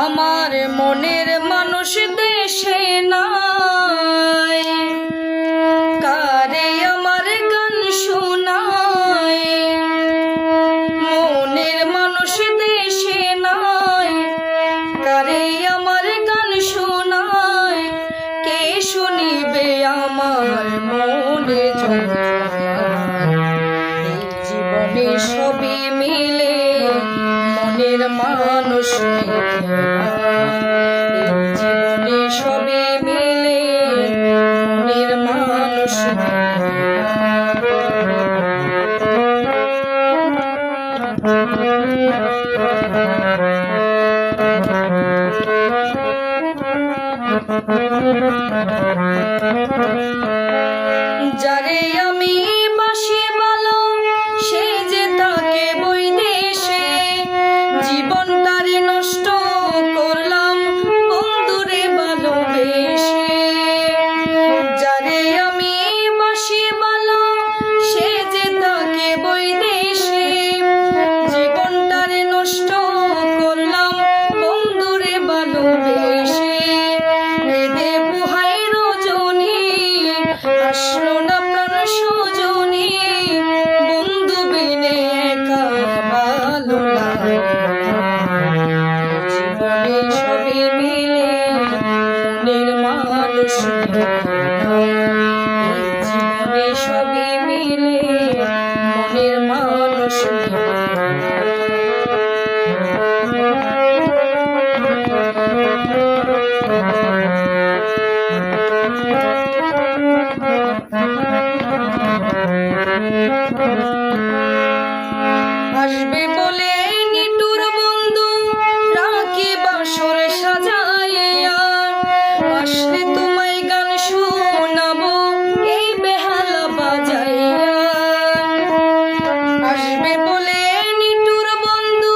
আমার মনের মানুষ দেশে নাই, কারে আমার গান শোনায়। মনের মানুষ দেশে নাই, কারে আমার গান শোনায়। কে শুনিবে আমার মনে এই জীবনে সবই মিলে মনের মানুষ, জীবনে সবই মিলে মনের মানুষ। যারে আমি বাসি ভালো সে যে তাকে বৈদেশে, জীবনটারে নষ্ট করলাম বন্ধুরে ভালোবেসে। যারে আমি বাসি ভালো সে যে তাকে বৈদেশে, জীবনটারে নষ্ট করলাম বন্ধুরে ভালোবেসে। এদে বুহাই রজনী আসলো না প্রাণ সজনী, বন্ধু বিনে একা ভালো লাগে। জীবনে সবই মিলে মনের মানুষ, জীবনে সবই মিলে মনের মানুষ। আসবে বলে নিটুর বন্ধু রাখি বাসর সাজাইয়া, আসলে তোমায় গান শোনাবো এই বেহালা বাজাইয়া। আসবে বলে নিটুর বন্ধু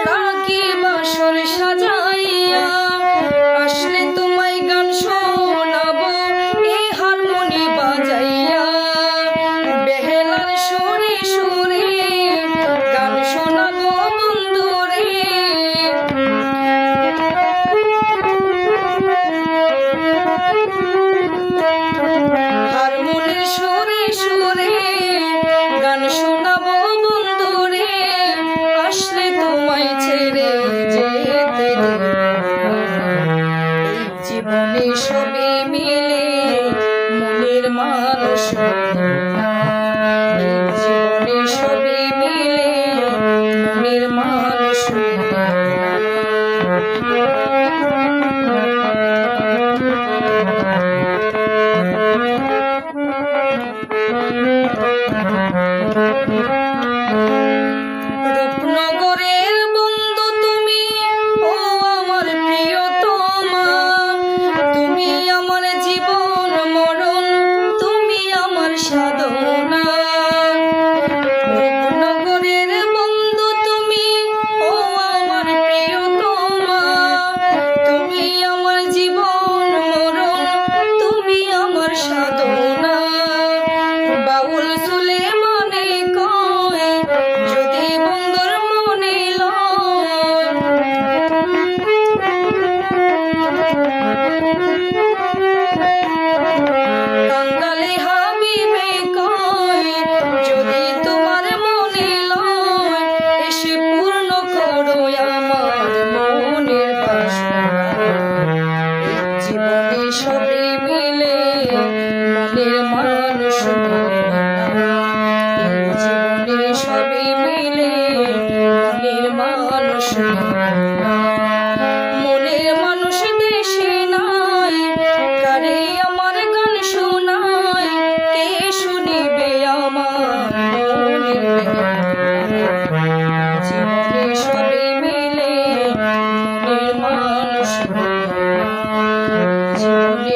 রাখি বাসর সাজাইয়া, আসলে তোমায় গান শোনাবো এই হারমোনি বাজাইয়া। বেহেলার সুরে সুরে গান শোনাবো বন্ধুরে, হারমোনির সুরে সুরে গান শোনাবো বন্ধুরে। আসলে তোমায় ছেড়ে যেতে জীবনে সবই মিলে মনের মানুষ, জীবনে সবই মিলে মনের মানুষ। রূপনগরের বন্ধু তুমি, ও আমার প্রিয়তমা, তুমি আমার জীবন মরণ, তুমি আমার সাধনা। রূপনগরের বন্ধু তুমি, ও আমার প্রিয়তমা, তুমি আমার জীবন মরণ, তুমি আমার সাধনা। বাউল সুলেমানে কয় যদি বন্ধুর মনে লয়, কাঙ্গালে হাবিবে কয় যদি তোমার মনে লয়, এসে পূর্ণ করো আমার মনের বাসনা। জীবনে সবই মিলে মনের মানুষ, জীবনে সবই মিলে মনের মানুষ। মনের মানুষ দেশে নাই, কারে আমার গান শোনায়। কে শুনিবে আমার মনের জীবনে সবই মিলে মনের মানুষ, জীবনে